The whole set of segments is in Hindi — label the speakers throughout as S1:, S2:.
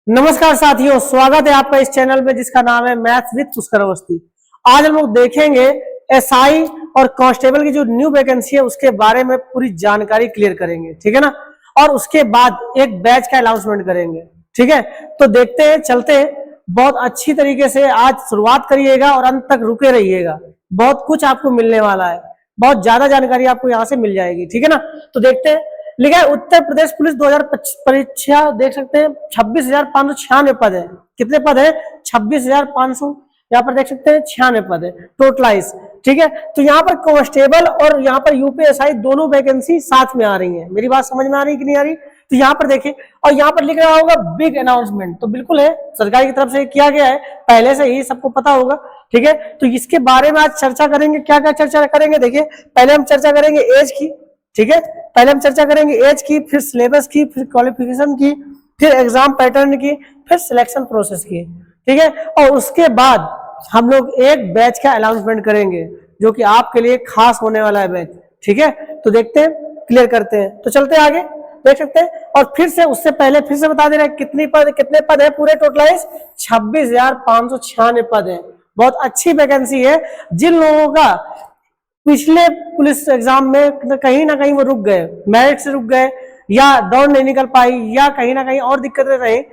S1: नमस्कार साथियों, स्वागत है आपका इस चैनल में जिसका नाम है मैथ्स विद पुष्कर अवस्थी। आज हम लोग देखेंगे एसआई और कांस्टेबल की जो न्यू वैकेंसी है उसके बारे में पूरी जानकारी क्लियर करेंगे, ठीक है ना। और उसके बाद एक बैच का अनाउंसमेंट करेंगे, ठीक है। तो देखते हैं, चलते हैं। बहुत अच्छी तरीके से आज शुरुआत करिएगा और अंत तक रुके रहिएगा। बहुत कुछ आपको मिलने वाला है, बहुत ज्यादा जानकारी आपको यहाँ से मिल जाएगी, ठीक है ना। तो देखते हैं। लिखा है उत्तर प्रदेश पुलिस 2025 परीक्षा, देख सकते हैं 26,596 पद है। कितने पद है? 26,500। यहाँ पर देख सकते हैं 96 पद है टोटलाइज, ठीक है। तो यहाँ पर कांस्टेबल और यहाँ पर यूपीएसआई दोनों वैकेंसी साथ में आ रही है। मेरी बात समझ में आ रही है कि नहीं आ रही? तो यहाँ पर देखिए, और यहाँ पर लिख रहा होगा बिग अनाउंसमेंट, तो बिल्कुल है, सरकार की तरफ से किया गया है, पहले से ही सबको पता होगा, ठीक है। तो इसके बारे में आज चर्चा करेंगे। क्या क्या चर्चा करेंगे? देखिए, पहले हम चर्चा करेंगे एज की, ठीक है। पहले हम चर्चा करेंगे एज की, फिर सिलेबस की, फिर क्वालिफिकेशन की, फिर एग्जाम पैटर्न की, फिर सिलेक्शन प्रोसेस की, ठीक है। और उसके बाद हम लोग एक बैच का अनाउंसमेंट करेंगे जो कि आपके लिए खास होने वाला है बैच, ठीक है। तो देखते हैं, क्लियर करते हैं। तो चलते हैं आगे, देख सकते हैं। और फिर से उससे पहले फिर से बता दे रहे हैं कितने पद है पूरे टोटलाइज? 26,596 पद है। बहुत अच्छी वैकेंसी है। जिन लोगों का पिछले पुलिस एग्जाम में कहीं ना कहीं वो रुक गए, मेरिट से रुक गए, या दौड़ नहीं निकल पाई, या कहीं ना कहीं और दिक्कतें रही,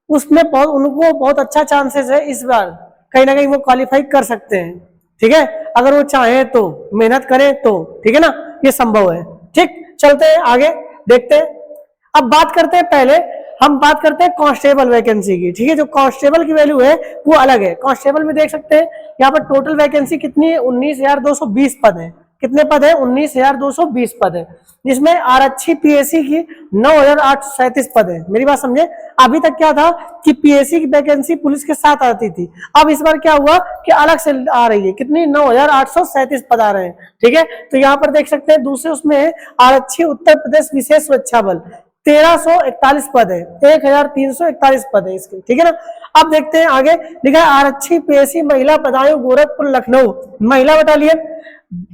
S1: उसमें उनको बहुत अच्छा चांसेस है इस बार कहीं ना कहीं वो क्वालिफाई कर सकते हैं, ठीक है। अगर वो चाहे तो, मेहनत करें तो, ठीक है ना, ये संभव है। ठीक, चलते हैं आगे, देखते हैं। अब बात करते हैं, पहले हम बात करते हैं कांस्टेबल वैकेंसी की, ठीक है। जो कांस्टेबल की वैल्यू है वो अलग है। कांस्टेबल में देख सकते हैं यहाँ पर टोटल वैकेंसी कितनी है? 19,220 पद है। कितने पद है? 19,220 पद है। जिसमें आरक्षी पीएससी की 9,837 पद है। मेरी बात समझे, अभी तक क्या था कि पीएससी की वैकेंसी पुलिस के साथ आती थी, अब इस बार क्या हुआ कि अलग से आ रही है। कितनी? 9,837 पद आ रहे हैं, ठीक है। तो यहाँ पर देख सकते हैं दूसरे उसमें आरक्षी उत्तर प्रदेश विशेष सुरक्षा बल 1,341 पद है, 1,341 पद है इसके, ठीक है ना। अब देखते हैं आगे, लिखा है आरक्षी पीएससी महिला बदायूं गोरखपुर लखनऊ महिला बटालियन।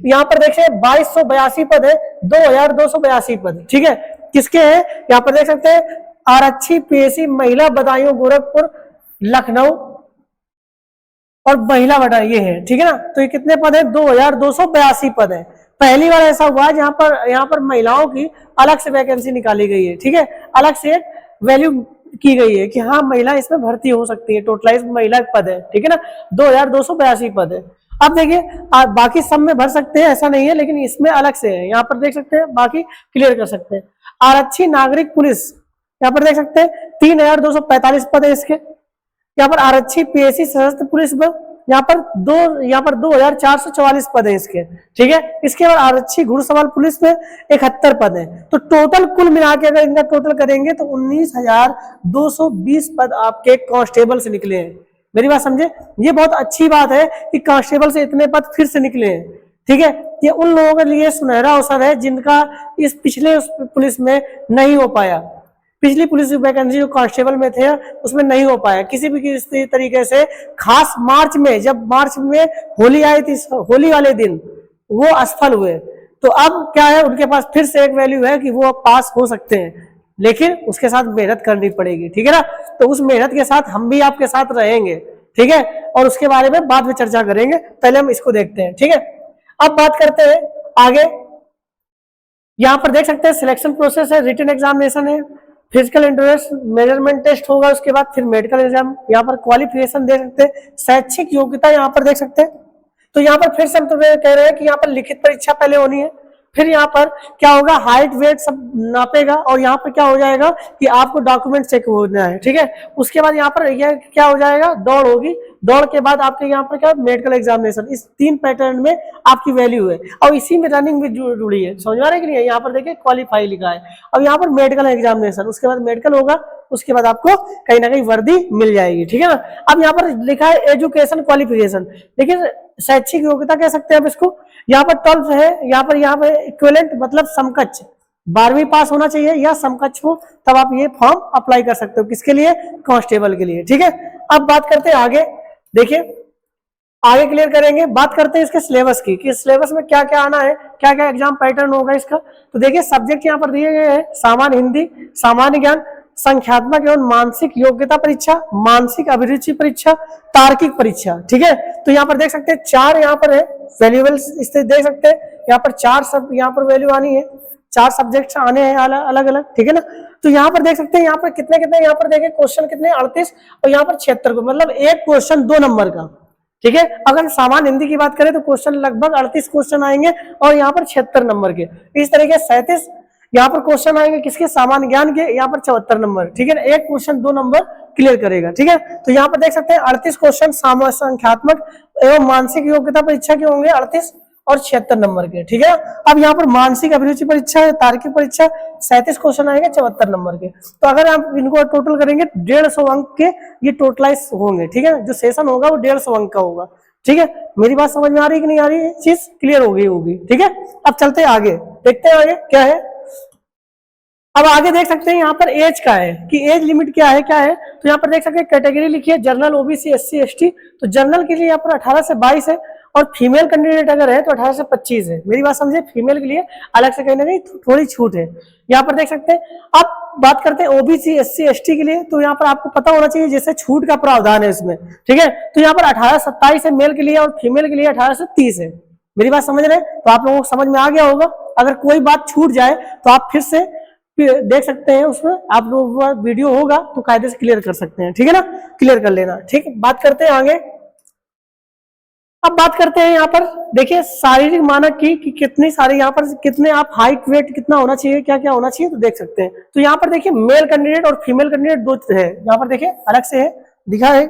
S1: यहाँ पर देखिए 2,282 पद है, 2,282 पद, ठीक है। किसके हैं? यहाँ पर देख सकते हैं आरक्षी पीएससी महिला बदायूं गोरखपुर लखनऊ और महिला बटालियन, ये है, ठीक है ना। तो ये कितने पद है? 2,282 पद है। पहली बार ऐसा हुआ है यहाँ पर महिलाओं की अलग से वैकेंसी निकाली गई है, ठीक है। अलग से एक वैल्यू की गई है कि हाँ महिला इसमें भर्ती हो सकती है। टोटलाइज महिला पद है, ठीक है ना, 2,282 पद है। अब देखिए बाकी सब में भर सकते हैं, ऐसा नहीं है, लेकिन इसमें अलग से है। यहाँ पर देख सकते हैं, बाकी क्लियर कर सकते हैं। आरक्षी नागरिक पुलिस, यहाँ पर देख सकते हैं 3,245 पद है इसके। यहाँ पर आरक्षी पीएससी सशस्त्र पुलिस बल, यहाँ पर 2,444 पद है इसके, ठीक है। इसके बाद आरक्षी घुड़सवार पुलिस में 71 पद है। तो टोटल कुल मिला के अगर इनका टोटल करेंगे तो 19,220 पद आपके कांस्टेबल से निकले हैं। मेरी बात समझे, ये बहुत अच्छी बात है कि कांस्टेबल से इतने पद फिर से निकले हैं, ठीक है। ये उन लोगों के लिए सुनहरा अवसर है जिनका इस पिछले पुलिस में नहीं हो पाया। पिछली पुलिस वैकेंसी जो कांस्टेबल में थे उसमें नहीं हो पाया किसी भी किसी तरीके से। खास मार्च में, जब मार्च में होली आई थी, होली वाले दिन वो असफल हुए। तो अब क्या है, उनके पास फिर से एक वैल्यू है कि वो पास हो सकते हैं, लेकिन उसके साथ मेहनत करनी पड़ेगी, ठीक है ना। तो उस मेहनत के साथ हम भी आपके साथ रहेंगे, ठीक है। और उसके बारे में बाद में चर्चा करेंगे, पहले हम इसको देखते हैं, ठीक है। अब बात करते हैं आगे। यहाँ पर देख सकते हैं सिलेक्शन प्रोसेस है, रिटन एग्जामिनेशन है, फिजिकल इंटरेस्ट मेजरमेंट टेस्ट होगा, उसके बाद फिर मेडिकल एग्जाम। यहाँ पर क्वालिफिकेशन देख सकते हैं, शैक्षिक योग्यता यहाँ पर देख सकते हैं। तो यहाँ पर फिर से हम तो कह रहे हैं कि यहाँ पर लिखित परीक्षा पहले होनी है, फिर यहाँ पर क्या होगा, हाइट वेट सब नापेगा, और यहाँ पर क्या हो जाएगा कि आपको डॉक्यूमेंट चेक होना है, ठीक है। उसके बाद यहाँ पर यह क्या हो जाएगा, दौड़ होगी, दौड़ के बाद आपके यहाँ पर क्या, मेडिकल एग्जामिनेशन। इस 3 पैटर्न में आपकी वैल्यू है, और इसी में रनिंग भी जुड़ी है। समझ आ रहा है कि नहीं? यहाँ पर देखिए क्वालिफाई लिखा है, अब यहाँ पर मेडिकल एग्जामिनेशन, उसके बाद मेडिकल होगा, उसके बाद आपको कहीं ना कहीं वर्दी मिल जाएगी, ठीक है ना। अब यहाँ पर लिखा है एजुकेशन क्वालिफिकेशन, देखिए शैक्षिक योग्यता कह सकते हैं आप इसको। यहाँ पर 12 है, यहाँ पर इक्विवेलेंट मतलब समकक्ष 12वीं पास होना चाहिए या समकक्ष हो, तब आप ये फॉर्म अप्लाई कर सकते हो। किसके लिए? कांस्टेबल के लिए, ठीक है। अब बात करते हैं आगे, देखिए आगे क्लियर करेंगे। बात करते हैं इसके सिलेबस की, कि सिलेबस में क्या क्या आना है, क्या क्या एग्जाम पैटर्न होगा इसका। तो देखिए सब्जेक्ट यहाँ पर दिए गए हैं, सामान्य हिंदी, सामान्य ज्ञान, संख्यात्मक एवं मानसिक योग्यता परीक्षा, मानसिक अभिरुचि परीक्षा, तार्किक परीक्षा। ठीक है, तो यहाँ पर देख सकते हैं 4 यहाँ पर है वैल्यूएबल्स, इससे देख सकते हैं यहाँ पर 4 सब यहाँ पर वैल्यू आनी है, 4 सब्जेक्ट्स आने हैं अलग अलग। ठीक है ना, तो यहाँ पर देख सकते हैं यहाँ पर कितने कितने यहाँ पर देखें क्वेश्चन कितने 38 और यहाँ पर 76 को, मतलब एक क्वेश्चन 2 नंबर का। ठीक है, अगर सामान्य हिंदी की बात करें तो क्वेश्चन लगभग 38 क्वेश्चन आएंगे और यहाँ पर 76 नंबर के। इस तरीके 37 यहाँ पर क्वेश्चन आएंगे किसके, सामान्य ज्ञान के, यहाँ पर 74 नंबर। ठीक है ना, एक क्वेश्चन 2 नंबर क्लियर करेगा। ठीक है, तो यहाँ पर देख सकते हैं 38 क्वेश्चन संख्यात्मक एवं मानसिक योग्यता परीक्षा के होंगे 38 और 76 नंबर के। ठीक है, अब यहाँ पर मानसिक अभिरुचि परीक्षा है, तार्किक परीक्षा 37 क्वेश्चन आएंगे 74 नंबर के। तो अगर आप इनको टोटल करेंगे 150 अंक के ये टोटलाइज होंगे। ठीक है, जो सेशन होगा वो 150 अंक का होगा। ठीक है, मेरी बात समझ में आ रही है कि नहीं आ रही है, चीज क्लियर हो गई होगी। ठीक है, अब चलते हैं आगे, देखते हैं आगे क्या है। अब आगे देख सकते हैं यहाँ पर एज का है कि एज लिमिट क्या है तो यहाँ पर देख सकते हैं कैटेगरी लिखी है जनरल, ओबीसी, एससी, एसटी। तो जनरल के लिए यहाँ पर 18 से 22 है और फीमेल कैंडिडेट अगर है तो 18 से 25 है। मेरी बात समझे, फीमेल के लिए अलग से कहीं ना कहीं थोड़ी छूट है, यहाँ पर देख सकते हैं। अब बात करते हैं ओबीसी, एससी, एसटी के लिए, तो यहाँ पर आपको पता होना चाहिए जैसे छूट का प्रावधान है इसमें। ठीक है, तो यहाँ पर 18 से 27 है मेल के लिए और फीमेल के लिए 18 से 30 है। मेरी बात समझ रहे हैं, तो आप लोगों को समझ में आ गया होगा। अगर कोई बात छूट जाए तो आप फिर से देख सकते हैं, उसमें आप लोगों का वीडियो होगा तो कायदे से क्लियर कर सकते हैं। ठीक है ना, क्लियर कर लेना। ठीक है, बात करते हैं आगे। अब बात करते हैं यहाँ पर देखिए शारीरिक मानक की कि कितनी सारी यहाँ पर कितने आप हाइट वेट कितना होना चाहिए, क्या क्या होना चाहिए, तो देख सकते हैं। तो यहाँ पर देखिए मेल कैंडिडेट और फीमेल कैंडिडेट दो है, यहाँ पर देखिए अलग से है दिखा है,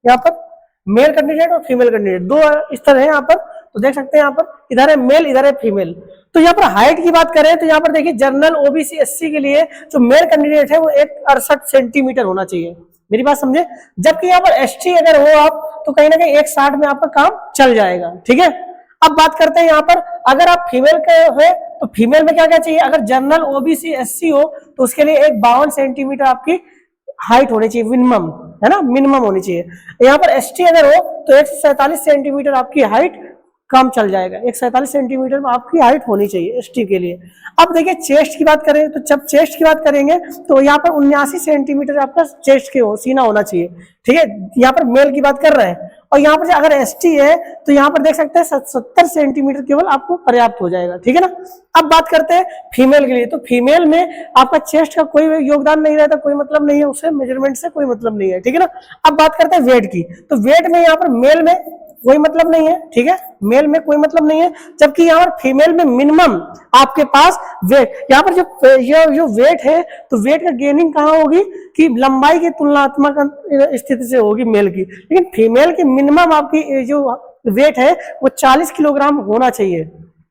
S1: यहाँ पर मेल कैंडिडेट और फीमेल कैंडिडेट दो इस तरह है यहाँ पर। तो देख सकते हैं यहाँ पर इधर है मेल, इधर है फीमेल। तो यहाँ पर हाइट की बात करें तो यहाँ पर देखिए जनरल, ओबीसी, एससी के लिए जो मेल कैंडिडेट है वो 168 सेंटीमीटर होना चाहिए। मेरी बात समझे, जबकि यहाँ पर एसटी अगर हो आप तो कहीं ना कहीं 160 में आपका काम चल जाएगा। ठीक है, अब बात करते हैं यहाँ पर अगर आप फीमेल के हो तो फीमेल में क्या क्या चाहिए, अगर जनरल, ओबीसी, एससी हो तो उसके लिए 52 सेंटीमीटर आपकी हाइट होनी चाहिए, मिनिमम है ना, मिनिमम होनी चाहिए। यहाँ पर एसटी अगर हो तो 147 सेंटीमीटर आपकी हाइट कम चल जाएगा, 147 सेंटीमीटर में आपकी हाइट होनी चाहिए एसटी के लिए। अब देखिए चेस्ट की बात करें तो जब चेस्ट की बात करेंगे तो यहाँ पर 79 सेंटीमीटर आपका चेस्ट के सीना होना चाहिए। ठीक है, यहाँ पर मेल की बात कर रहे हैं। और यहाँ पर अगर एसटी है तो यहाँ पर देख सकते हैं 70 सेंटीमीटर केवल आपको पर्याप्त हो जाएगा। ठीक है ना, अब बात करते हैं फीमेल के लिए। तो फीमेल में आपका चेस्ट का कोई योगदान नहीं रहता, कोई मतलब नहीं है, उससे मेजरमेंट से कोई मतलब नहीं है। ठीक है ना, अब बात करते हैं वेट की। तो वेट में यहाँ पर मेल में कोई मतलब नहीं है। ठीक है, मेल में कोई मतलब नहीं है, जबकि यहाँ पर फीमेल में मिनिमम आपके पास वेट, यहाँ पर जो वेट है तो वेट का गेनिंग कहाँ होगी कि लंबाई की तुलनात्मक स्थिति से होगी मेल की, लेकिन फीमेल की मिनिमम आपकी जो वेट है वो 40 किलोग्राम होना चाहिए।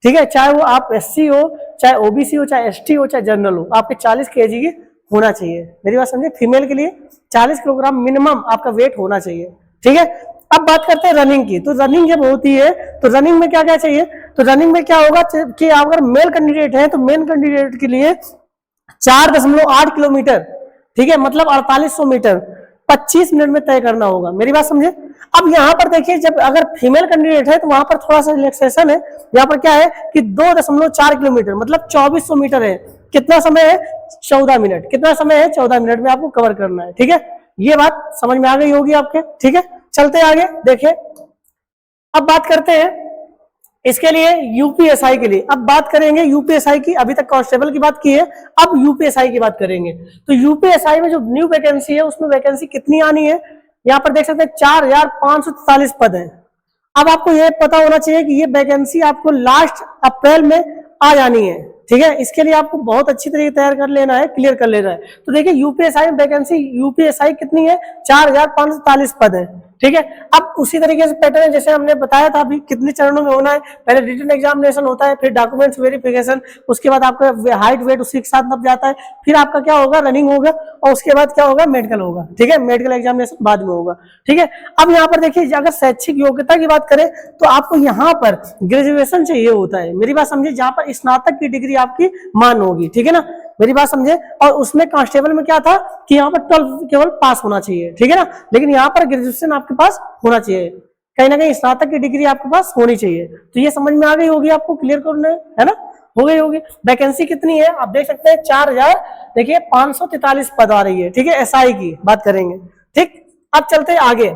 S1: ठीक है, चाहे वो आप एससी हो, चाहे ओबीसी हो, चाहे एसटी हो, चाहे जनरल हो, आपके 40 kg की होना चाहिए। मेरी बात समझे, फीमेल के लिए 40 किलोग्राम मिनिमम आपका वेट होना चाहिए। ठीक है, अब बात करते हैं रनिंग की। तो रनिंग जब होती है तो रनिंग में क्या क्या चाहिए, तो रनिंग में क्या होगा कि अगर मेल कैंडिडेट है तो मेल कैंडिडेट के लिए 4.8 किलोमीटर, ठीक है, मतलब 4800 मीटर 25 मिनट में तय करना होगा। मेरी बात समझे। अब यहाँ पर देखिए जब अगर फीमेल कैंडिडेट है तो वहां पर थोड़ा सा रिलैक्सेशन है, यहाँ पर क्या है कि 2.4 किलोमीटर मतलब 2400 मीटर है। कितना समय है, 14 मिनट। कितना समय है, 14 मिनट में आपको कवर करना है। ठीक है, ये बात समझ में आ गई होगी आपके। ठीक है, चलते आगे देखिए। अब बात करते हैं इसके लिए यूपीएसआई के लिए। अब बात करेंगे यूपीएसआई की, अभी तक कांस्टेबल की बात की है, अब यूपीएसआई की बात करेंगे। तो यूपीएसआई में जो न्यू वैकेंसी है उसमें वैकेंसी कितनी आनी है, यहाँ पर देख सकते हैं 4543 पद है। अब आपको यह पता होना चाहिए कि ये वैकेंसी आपको लास्ट अप्रैल में आ जानी है। ठीक है, इसके लिए आपको बहुत अच्छी तरीके तैयार कर लेना है, क्लियर कर लेना है। तो देखिए यूपीएसआई में वैकेंसी यूपीएसआई कितनी है, 4543 पद है। ठीक है, अब उसी तरीके से पैटर्न जैसे हमने बताया था अभी कितने चरणों में होना है, पहले रिटन एग्जामिनेशन होता है, फिर डॉक्यूमेंट्स वेरिफिकेशन, उसके बाद आपका हाइट वेट उसी के साथ नप जाता है, फिर आपका क्या होगा रनिंग होगा और उसके बाद क्या होगा मेडिकल होगा। ठीक है, मेडिकल एग्जामिनेशन बाद में होगा। ठीक है, अब यहाँ पर देखिए अगर शैक्षिक योग्यता की बात करें तो आपको यहाँ पर ग्रेजुएशन चाहिए होता है। मेरी बात समझिए, जहाँ पर स्नातक की डिग्री आपकी मान होगी। ठीक है ना, मेरी बात समझे। और उसमें कांस्टेबल में क्या था कि यहाँ पर 12 केवल पास होना चाहिए। ठीक है ना, लेकिन यहाँ पर ग्रेजुएशन आपके पास होना चाहिए, कहीं ना कहीं स्नातक की डिग्री आपके पास होनी चाहिए। तो ये समझ में आ गई होगी आपको, क्लियर करना है ना, हो गई होगी। वैकेंसी कितनी है आप देख सकते हैं 4000, देखिए 543 पद आ रही है, ठीक है, एसआई की बात करेंगे। ठीक, अब चलते हैं आगे।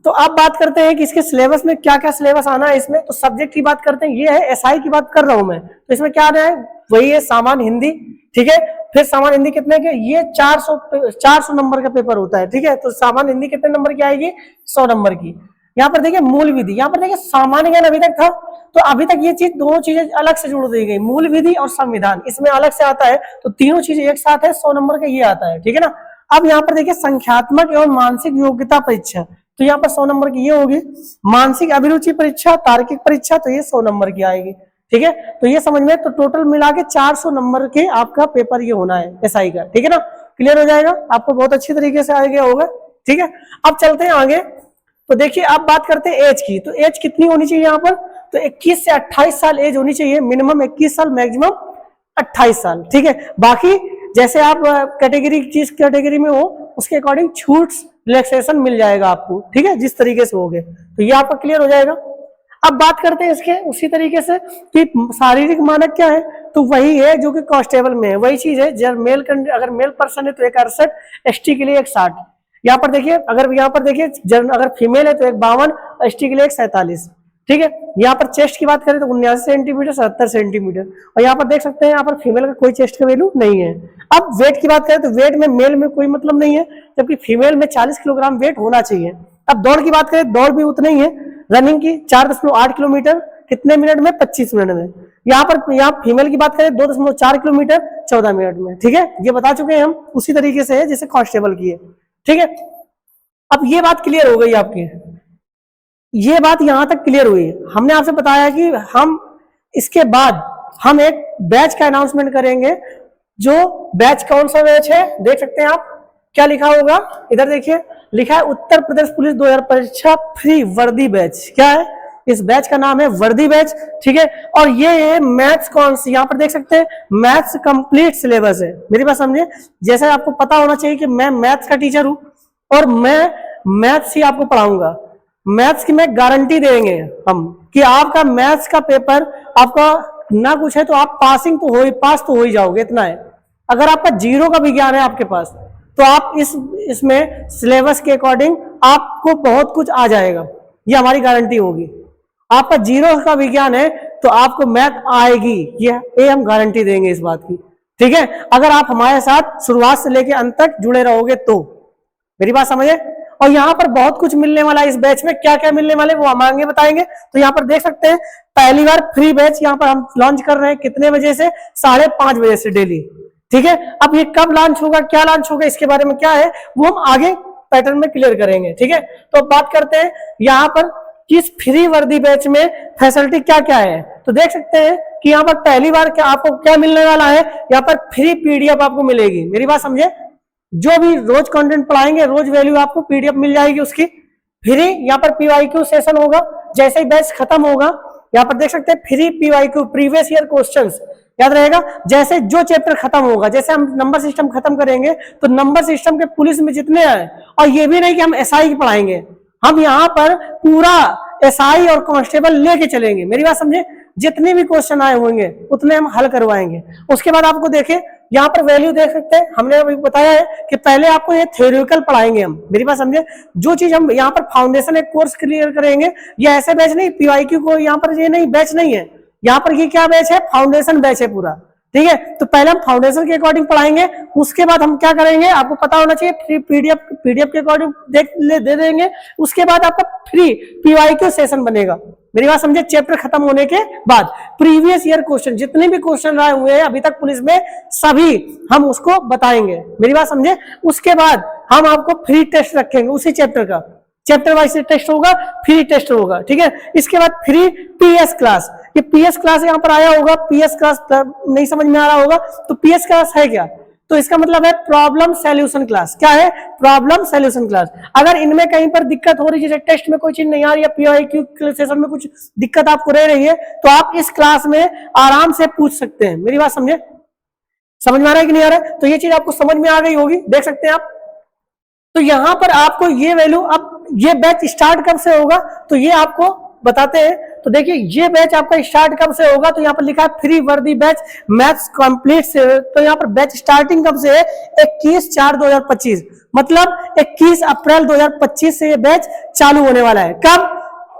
S1: तो अब बात करते हैं कि इसके सिलेबस में क्या क्या सिलेबस आना है इसमें। तो सब्जेक्ट की बात करते हैं, ये है एसआई की बात कर रहा हूं मैं, तो इसमें क्या आना है, वही है सामान्य हिंदी, ठीक है। फिर सामान्य हिंदी कितने के, ये 400 नंबर का पेपर होता है, ठीक है। तो सामान्य हिंदी कितने नंबर की आएगी, 100 नंबर की। यहाँ पर देखिए मूल विधि, यहाँ पर देखिए सामान्य ज्ञान अभी तक था, तो अभी तक ये चीज दोनों चीजें अलग से जोड़ दी गई, मूल विधि और संविधान इसमें अलग से आता है, तो तीनों चीजें एक साथ है, 100 नंबर का ये आता है, ठीक है ना। अब यहाँ पर देखिए संख्यात्मक एवं मानसिक योग्यता परीक्षा, तो यहाँ पर 100 नंबर की ये होगी। मानसिक अभिरुचि परीक्षा, तार्किक परीक्षा, तो ये 100 नंबर की आएगी, ठीक है। तो ये समझ में, तो टोटल मिला के 400 नंबर के आपका पेपर ये होना है एसआई का, ठीक है ना। क्लियर हो जाएगा आपको, बहुत अच्छी तरीके से आएगा होगा, ठीक है। अब चलते हैं आगे। तो देखिए अब बात करते हैं एज की, तो एज कितनी होनी चाहिए यहाँ पर, तो 21 से 28 साल एज होनी चाहिए, मिनिमम 21 साल, मैक्सिमम 28 साल, ठीक है। बाकी जैसे आप कैटेगरी, जिस कैटेगरी में हो उसके अकॉर्डिंग छूट रिलैक्सेशन मिल जाएगा आपको, ठीक है, जिस तरीके से होगे, तो ये आपका क्लियर हो जाएगा। अब बात करते हैं इसके उसी तरीके से कि शारीरिक मानक क्या है, तो वही है जो कि कांस्टेबल में है, वही चीज है। जब मेल, अगर मेल पर्सन है तो 168, एसटी के लिए 160। यहाँ पर देखिए, अगर यहाँ पर देखिए अगर फीमेल है तो 152, एसटी के लिए 147, ठीक है। यहाँ पर चेस्ट की बात करें तो 79 सेंटीमीटर, 77 सेंटीमीटर, और यहाँ पर देख सकते हैं यहाँ पर फीमेल का कोई चेस्ट का वैल्यू नहीं है। अब वेट की बात करें तो वेट में मेल में कोई मतलब नहीं है, जबकि फीमेल में 40 किलोग्राम वेट होना चाहिए। अब दौड़ की बात करें, दौड़ भी उतना ही है, रनिंग की 4.8 किलोमीटर कितने मिनट में, 25 मिनट में। यहाँ फीमेल की बात करें 2.4 किलोमीटर 14 मिनट में, ठीक है। ये बता चुके हैं हम, उसी तरीके से है जैसे कांस्टेबल की है, ठीक है। अब ये बात क्लियर हो गई आपकी, ये बात यहां तक क्लियर हुई। हमने आपसे बताया कि हम इसके बाद हम एक बैच का अनाउंसमेंट करेंगे, जो बैच कौन सा बैच है देख सकते हैं आप, क्या लिखा होगा इधर देखिए, लिखा है उत्तर प्रदेश पुलिस 2000 परीक्षा फ्री वर्दी बैच। क्या है, इस बैच का नाम है वर्दी बैच, ठीक है। और ये है मैथ्स कौन सी, यहाँ पर देख सकते हैं मैथ्स कंप्लीट सिलेबस है, मेरी बात समझे। जैसे आपको पता होना चाहिए कि मैं मैथ्स का टीचर हूं और मैं मैथ्स ही आपको पढ़ाऊंगा, मैथ्स की मैं गारंटी देंगे हम कि आपका मैथ्स का पेपर आपका ना कुछ है तो आप पास तो हो ही जाओगे, इतना है। अगर आपका जीरो का विज्ञान है आपके पास तो आप इसमें सिलेबस के अकॉर्डिंग आपको बहुत कुछ आ जाएगा, ये हमारी गारंटी होगी। आपका जीरो का विज्ञान है तो आपको मैथ आएगी, ये हम गारंटी देंगे इस बात की, ठीक है। अगर आप हमारे साथ शुरुआत से लेकर अंत तक जुड़े रहोगे तो, मेरी बात समझे। और यहाँ पर बहुत कुछ मिलने वाला है इस बैच में, क्या क्या मिलने वाले वो हम आगे बताएंगे। तो यहाँ पर देख सकते हैं पहली बार फ्री बैच यहाँ पर हम लॉन्च कर रहे हैं, कितने बजे से, 5:30 बजे से डेली, ठीक है। अब ये कब लॉन्च होगा, क्या लॉन्च होगा, इसके बारे में क्या है वो हम आगे पैटर्न में क्लियर करेंगे, ठीक है। तो अब बात करते हैं यहाँ पर किस फ्री वर्दी बैच में फैसिलिटी क्या क्या है। तो देख सकते हैं कि यहाँ पर पहली बार क्या आपको क्या मिलने वाला है, यहाँ पर फ्री पीडीएफ आपको मिलेगी, मेरी बात समझे। जो भी रोज कंटेंट पढ़ाएंगे रोज वैल्यू आपको पीडीएफ मिल जाएगी उसकी फ्री। यहाँ पर पीवाईक्यू सेशन होगा, जैसे ही बैच खत्म होगा यहाँ पर देख सकते हैं free PYQ, previous year questions याद रहेगा। जैसे जो चैप्टर खत्म होगा, जैसे हम नंबर सिस्टम खत्म करेंगे तो नंबर सिस्टम के पुलिस में जितने आए, और ये भी नहीं कि हम एसआई पढ़ाएंगे, हम यहाँ पर पूरा एसआई और कांस्टेबल लेके चलेंगे, मेरी बात समझे। जितने भी क्वेश्चन आए होंगे उतने हम हल करवाएंगे। उसके बाद आपको देखे यहाँ पर वैल्यू देख सकते हैं, हमने अभी बताया है कि पहले आपको ये थ्योरिटिकल पढ़ाएंगे हम, मेरी बात समझे। जो चीज हम यहाँ पर फाउंडेशन एक कोर्स क्लियर करेंगे, ये ऐसे बैच नहीं, पीवाईक्यू को यहाँ पर ये नहीं बैच नहीं है, यहाँ पर ये क्या बैच है, फाउंडेशन बैच है पूरा, ठीक है। तो पहले हम फाउंडेशन के अकॉर्डिंग पढ़ाएंगे, उसके बाद हम क्या करेंगे आपको पता होना चाहिए, पीडीएफ के अकॉर्डिंग दे देंगे। उसके बाद आपका फ्री पीवाईक्यू सेशन बनेगा, मेरी बात समझे। चैप्टर खत्म होने के बाद प्रीवियस ईयर क्वेश्चन जितने भी क्वेश्चन आए हुए हैं अभी तक पुलिस में, सभी हम उसको बताएंगे, मेरी बात समझे। उसके बाद हम आपको फ्री टेस्ट रखेंगे उसी चैप्टर का, चैप्टर वाइज टेस्ट होगा, फ्री टेस्ट होगा, ठीक है। इसके बाद फ्री पीएस क्लास, ये पीएस क्लास यहाँ पर आया होगा, पीएस क्लास नहीं समझ में आ रहा होगा तो पीएस क्लास है क्या, तो इसका मतलब है प्रॉब्लम सॉल्यूशन क्लास। क्या है, प्रॉब्लम सॉल्यूशन क्लास। अगर इनमें कहीं पर दिक्कत हो रही है, जैसे टेस्ट में कोई चीज नहीं आ रही है, पीवाईक्यू सेशन में कुछ दिक्कत आपको रह रही है, तो आप इस क्लास में आराम से पूछ सकते हैं, मेरी बात समझे। समझ में आ रहा है कि नहीं आ रहा है, तो ये चीज आपको समझ में आ गई होगी, देख सकते हैं आप। तो यहाँ पर आपको ये वैल्यू, अब ये बैच स्टार्ट कब से होगा तो ये आपको बताते हैं। तो देखिए ये बैच आपका स्टार्ट कब से होगा, तो यहाँ पर लिखा है फ्री वर्दी बैच मैथ्स कंप्लीट से। तो यहाँ पर बैच स्टार्टिंग कब से है, 21/4/2025, मतलब 21 अप्रैल 2025 से ये बैच चालू होने वाला है। कब,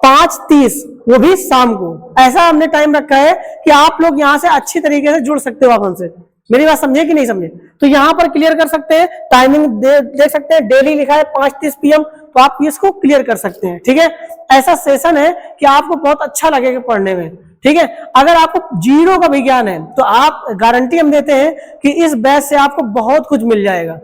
S1: 5:30, वो भी शाम को। ऐसा हमने टाइम रखा है कि आप लोग यहाँ से अच्छी तरीके से जुड़ सकते हो आप हमसे। मेरी बात समझे कि नहीं समझे, तो यहाँ पर क्लियर कर सकते हैं। टाइमिंग देख सकते हैं, डेली लिखा है 5:30 PM, तो आप इसको क्लियर कर सकते हैं। ठीक है, ऐसा सेशन है कि आपको बहुत अच्छा लगेगा पढ़ने में। ठीक है, अगर आपको जीरो का भी ज्ञान है तो आप गारंटी हम देते हैं कि इस बैच से आपको बहुत कुछ मिल जाएगा।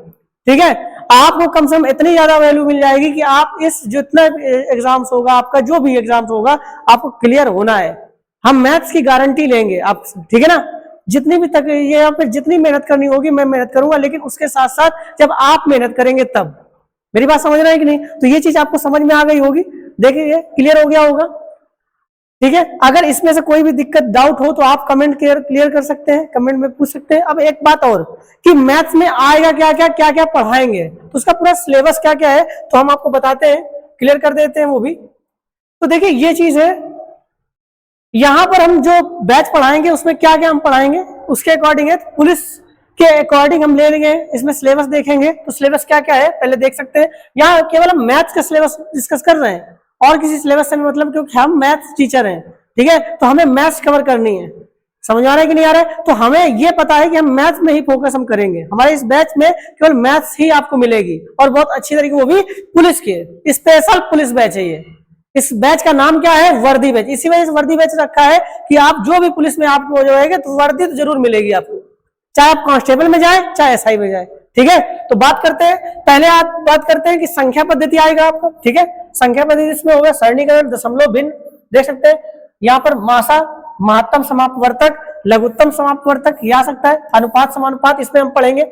S1: ठीक है, आपको कम से कम इतनी ज्यादा वैल्यू मिल जाएगी कि आप इस जितना एग्जाम्स होगा, आपका जो भी एग्जाम्स होगा, आपको क्लियर होना है। हम मैथ्स की गारंटी लेंगे आपसे। ठीक है ना, जितनी भी तक ये यहाँ पे जितनी मेहनत करनी होगी मैं मेहनत करूंगा, लेकिन उसके साथ साथ जब आप मेहनत करेंगे तब। मेरी बात समझ रहे हैं कि नहीं, तो ये चीज आपको समझ में आ गई होगी। देखिए क्लियर हो गया होगा। ठीक है, अगर इसमें से कोई भी दिक्कत डाउट हो तो आप कमेंट क्लियर कर सकते हैं, कमेंट में पूछ सकते हैं। अब एक बात और कि मैथ्स में आएगा क्या क्या पढ़ाएंगे, तो उसका पूरा सिलेबस क्या क्या है तो हम आपको बताते हैं, क्लियर कर देते हैं वो भी। तो देखिए ये चीज है, यहां पर हम जो बैच पढ़ाएंगे उसमें क्या क्या हम पढ़ाएंगे उसके अकॉर्डिंग है। पुलिस के अकॉर्डिंग हम ले लेंगे, इसमें सिलेबस देखेंगे। तो सिलेबस क्या क्या है पहले देख सकते हैं। यहाँ केवल हम मैथ्स का सिलेबस डिस्कस कर रहे हैं और किसी सिलेबस से मतलब, क्योंकि हम मैथ्स टीचर हैं। ठीक है, तो हमें मैथ्स कवर करनी है। समझ आ रहा है कि नहीं आ रहा है, तो हमें ये पता है कि हम मैथ्स में ही फोकस हम करेंगे। हमारे इस बैच में केवल मैथ्स ही आपको मिलेगी और बहुत अच्छी तरीके, वो भी पुलिस के स्पेशल पुलिस बैच है ये। इस बैच का नाम क्या है, वर्दी बैच। इसी वजह से वर्दी बैच रखा है कि आप जो भी पुलिस में आपको हो जाएगा तो वर्दी तो जरूर मिलेगी आपको, चाहे आप कांस्टेबल में जाए चाहे एसआई में जाए। ठीक है, तो बात करते हैं, पहले आप बात करते हैं कि संख्या पद्धति आएगा आपको। ठीक है, संख्या पद्धति इसमें होगा सरलीकरण, दशमलव, भिन्न, देख सकते हैं यहाँ पर मासा, महत्तम समापवर्तक, लघुत्तम समापवर्तक, ये आ सकता है। अनुपात समानुपात इसमें हम पढ़ेंगे,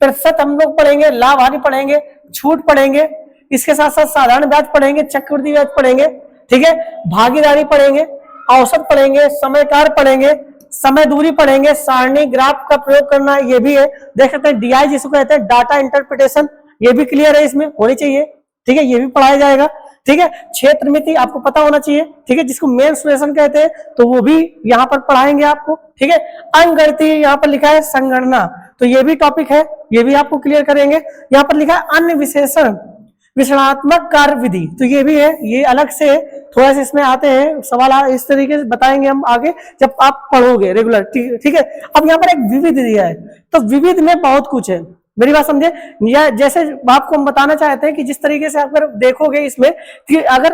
S1: प्रतिशत हम लोग पढ़ेंगे, लाभ हानि पढ़ेंगे, छूट पढ़ेंगे, इसके साथ साथ साधारण ब्याज पढ़ेंगे, चक्रवृद्धि ब्याज पढ़ेंगे। ठीक है, भागीदारी पढ़ेंगे, औसत पढ़ेंगे, समयकार पढ़ेंगे, समय दूरी पढ़ेंगे, सारणी ग्राफ का प्रयोग करना ये भी है। देख सकते हैं डीआई जिसको कहते हैं डाटा इंटरप्रिटेशन, ये भी क्लियर है, इसमें होनी चाहिए। ठीक है, ये भी पढ़ाया जाएगा। ठीक है, क्षेत्र मिति आपको पता होना चाहिए। ठीक है, जिसको मेंसुरेशन कहते हैं, तो वो भी यहाँ पर पढ़ाएंगे आपको। ठीक है, अंकगणितीय यहाँ पर लिखा है संगणना, तो ये भी टॉपिक है, ये भी आपको क्लियर करेंगे। यहाँ पर लिखा है अन्य विशेषण विश्लेषणात्मक कार्य विधि, तो ये भी है, ये अलग से थोड़ा सा इसमें आते हैं सवाल, इस तरीके से बताएंगे हम आगे जब आप पढ़ोगे रेगुलर। ठीक है, अब यहाँ पर एक विविध दिया है, तो विविध में बहुत कुछ है। मेरी बात समझे, या जैसे आपको हम बताना चाहते हैं कि जिस तरीके से अगर देखोगे इसमें कि अगर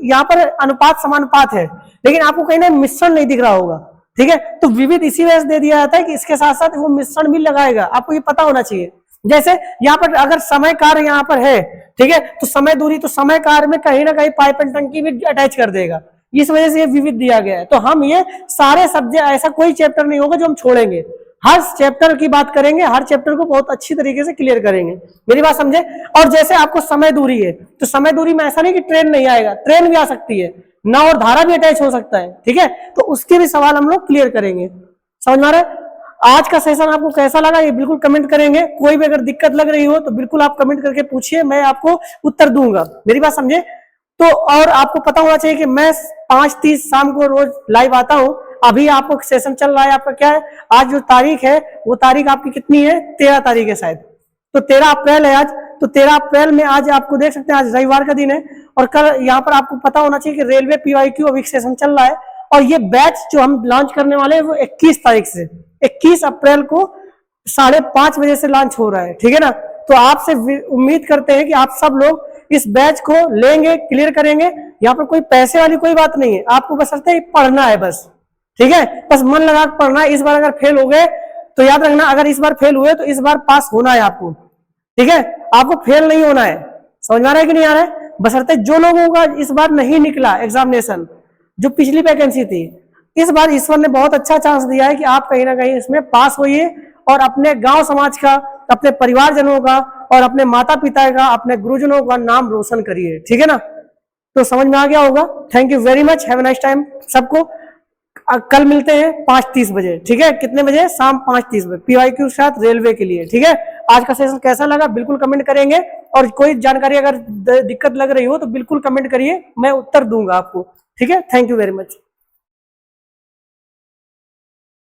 S1: यहाँ पर अनुपात समानुपात है लेकिन आपको कहीं ना मिश्रण नहीं दिख रहा होगा। ठीक है, तो विविध इसी वजह से दे दिया जाता है कि इसके साथ साथ वो मिश्रण भी लगाएगा, आपको ये पता होना चाहिए। जैसे यहाँ पर अगर समय कार्य यहाँ पर है, ठीक है, तो समय दूरी, तो समय कार्य में कहीं ना कहीं पाइप एंड टंकी भी अटैच कर देगा, इस वजह से ये विविध दिया गया है। तो हम ये सारे सब्जेक्ट, ऐसा कोई चैप्टर नहीं होगा जो हम छोड़ेंगे, हर चैप्टर की बात करेंगे, हर चैप्टर को बहुत अच्छी तरीके से क्लियर करेंगे। मेरी बात समझे। और जैसे आपको समय दूरी है, तो समय दूरी में ऐसा नहीं कि ट्रेन नहीं आएगा, ट्रेन भी आ सकती है, नाव और धारा भी अटैच हो सकता है। ठीक है, तो उसके भी सवाल हम लोग क्लियर करेंगे। समझ में आ रहा है। आज का सेशन आपको कैसा लगा ये बिल्कुल कमेंट करेंगे। कोई भी अगर दिक्कत लग रही हो तो बिल्कुल आप कमेंट करके पूछिए, मैं आपको उत्तर दूंगा। मेरी बात समझे। तो और आपको पता होना चाहिए कि मैं 5:30 शाम को रोज लाइव आता हूं। अभी आपको सेशन चल रहा है, आपका क्या है, आज जो तारीख है वो तारीख आपकी कितनी है, 13 तारीख है शायद, तो 13 अप्रैल है आज। तो 13 अप्रैल में आज आपको देख सकते हैं, आज रविवार का दिन है और कल यहाँ पर आपको पता होना चाहिए कि रेलवे PYQ अभी सेशन चल रहा है और ये बैच जो हम लॉन्च करने वाले हैं वो 21 तारीख से 21 अप्रैल को 5:30 बजे से लॉन्च हो रहा है। ठीक है ना, तो आपसे उम्मीद करते हैं कि आप सब लोग इस बैच को लेंगे, क्लियर करेंगे। यहाँ पर कोई पैसे वाली कोई बात नहीं है, आपको बस पढ़ना है बस। ठीक है, बस मन लगा पढ़ना है। इस बार अगर फेल हो गए तो याद रखना, अगर इस बार फेल हुए तो इस बार पास होना है आपको। ठीक है, आपको फेल नहीं होना है। समझ में आ रहा है कि नहीं आ रहा है। बशर्ते जो लोगों का इस बार नहीं निकला एग्जामिनेशन, जो पिछली वैकेंसी थी, इस बार ईश्वर ने बहुत अच्छा चांस दिया है कि आप कहीं ना कहीं इसमें पास होइए और अपने गांव समाज का, अपने परिवारजनों का और अपने माता पिता का, अपने गुरुजनों का नाम रोशन करिए। ठीक है ना, तो समझ में आ गया होगा। Thank you very much, have a nice time सबको। कल मिलते हैं 5:30 बजे। ठीक है, कितने बजे, शाम 5:30 बजे, PYQ के साथ रेलवे के लिए। ठीक है, आज का सेशन कैसा लगा बिल्कुल कमेंट करेंगे और कोई जानकारी अगर दिक्कत लग रही हो तो बिल्कुल कमेंट करिए, मैं उत्तर दूंगा आपको। ठीक है, थैंक यू वेरी मच।